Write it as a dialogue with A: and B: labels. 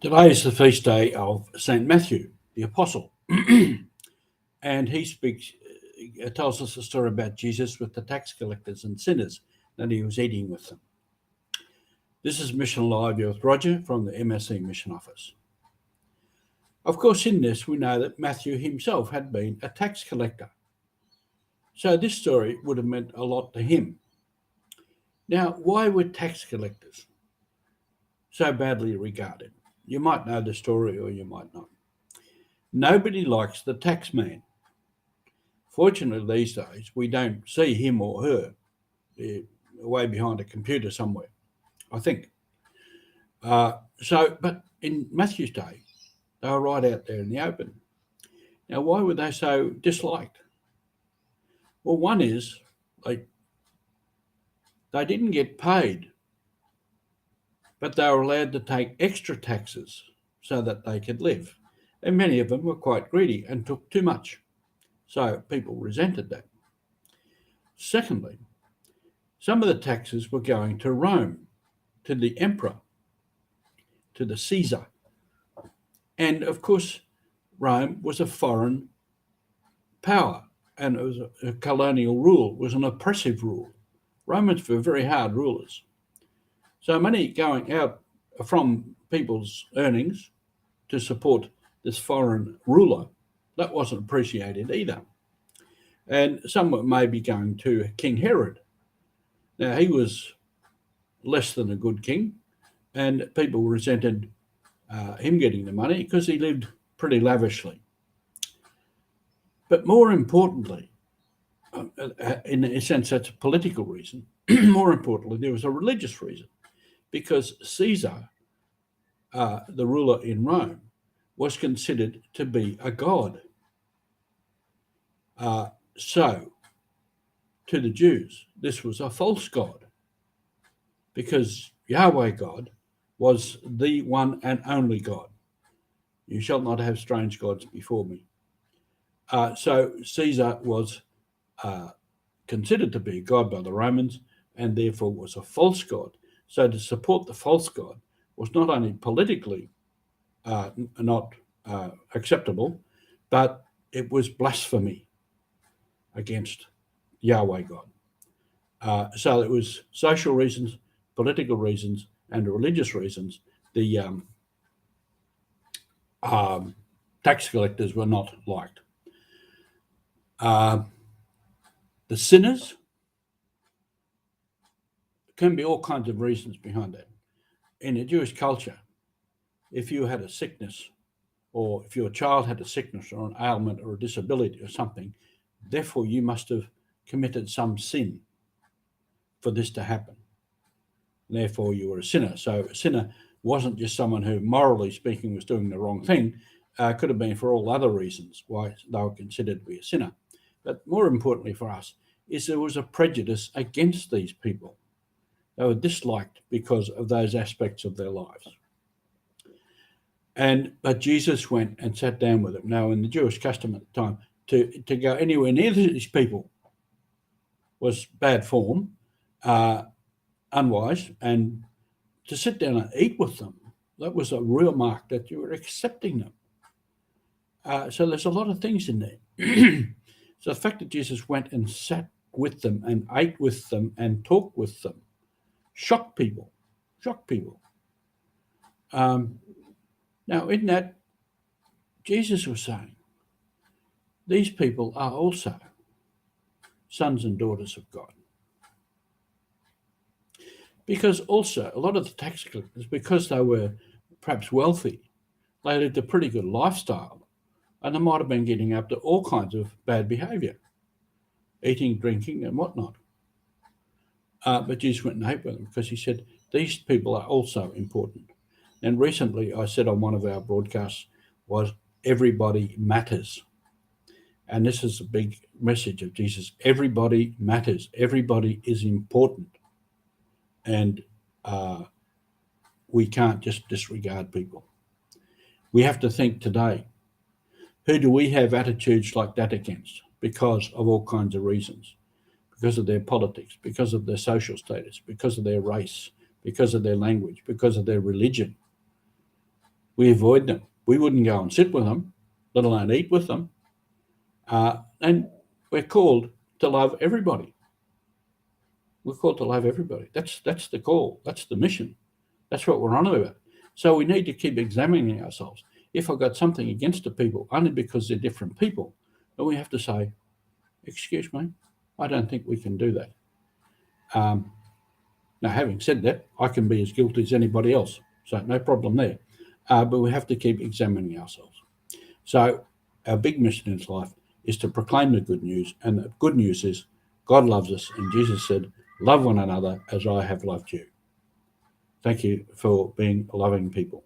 A: Today is the feast day of St. Matthew, the Apostle, and he tells us a story about Jesus with the tax collectors and sinners, and he was eating with them. This is Mission Live with Roger from the MSC Mission Office. Of course, in this, we know that Matthew himself had been a tax collector. So this story would have meant a lot to him. Now, why were tax collectors so badly regarded? You might know the story or you might not. Nobody likes the tax man. Fortunately, these days, we don't see him or her. They're away behind a computer somewhere, I think. But in Matthew's day, they were right out there in the open. Now, why were they so disliked? Well, one is they didn't get paid, but they were allowed to take extra taxes so that they could live. And many of them were quite greedy and took too much. So people resented that. Secondly, some of the taxes were going to Rome, to the emperor, to the Caesar. And of course, Rome was a foreign power and it was a colonial rule, was an oppressive rule. Romans were very hard rulers. So money going out from people's earnings to support this foreign ruler, that wasn't appreciated either. And some were maybe going to King Herod. Now, he was less than a good king, and people resented him getting the money because he lived pretty lavishly. But more importantly, in a sense, that's a political reason. More importantly, there was a religious reason, because Caesar, the ruler in Rome, was considered to be a god. So, to the Jews, this was a false god, because Yahweh God was the one and only God. You shall not have strange gods before me. So Caesar was considered to be a god by the Romans and therefore was a false god. So to support the false god was not only politically not acceptable, but it was blasphemy against Yahweh God. So it was social reasons, political reasons, and religious reasons. The tax collectors were not liked. The sinners, can be all kinds of reasons behind that. In a Jewish culture, if you had a sickness, or if your child had a sickness or an ailment or a disability or something, therefore you must have committed some sin for this to happen. Therefore you were a sinner. So a sinner wasn't just someone who, morally speaking, was doing the wrong thing. Could have been for all other reasons why they were considered to be a sinner. But more importantly for us is there was a prejudice against these people. They were disliked because of those aspects of their lives. But Jesus went and sat down with them. Now, in the Jewish custom at the time, to go anywhere near these people was bad form, unwise, and to sit down and eat with them, that was a real mark that you were accepting them. So there's a lot of things in there. So the fact that Jesus went and sat with them and ate with them and talked with them shocked people. Now, in that, Jesus was saying, these people are also sons and daughters of God. Because also, a lot of the tax collectors, because they were perhaps wealthy, they lived a pretty good lifestyle, and they might have been getting up to all kinds of bad behaviour, eating, drinking, and whatnot. But Jesus went and ate with them because he said, these people are also important. And recently I said on one of our broadcasts was, everybody matters. And this is a big message of Jesus. Everybody matters. Everybody is important. And we can't just disregard people. We have to think today, who do we have attitudes like that against? Because of all kinds of reasons. Because of their politics, because of their social status, because of their race, because of their language, because of their religion. We avoid them. We wouldn't go and sit with them, let alone eat with them. And we're called to love everybody. We're called to love everybody. That's the call. That's the mission. That's what we're on about. So we need to keep examining ourselves. If I've got something against the people only because they're different people, then we have to say, excuse me, I don't think we can do that. Now, having said that, I can be as guilty as anybody else, so no problem there. But we have to keep examining ourselves. So our big mission in life is to proclaim the good news, and the good news is God loves us, and Jesus said, love one another as I have loved you. Thank you for being loving people.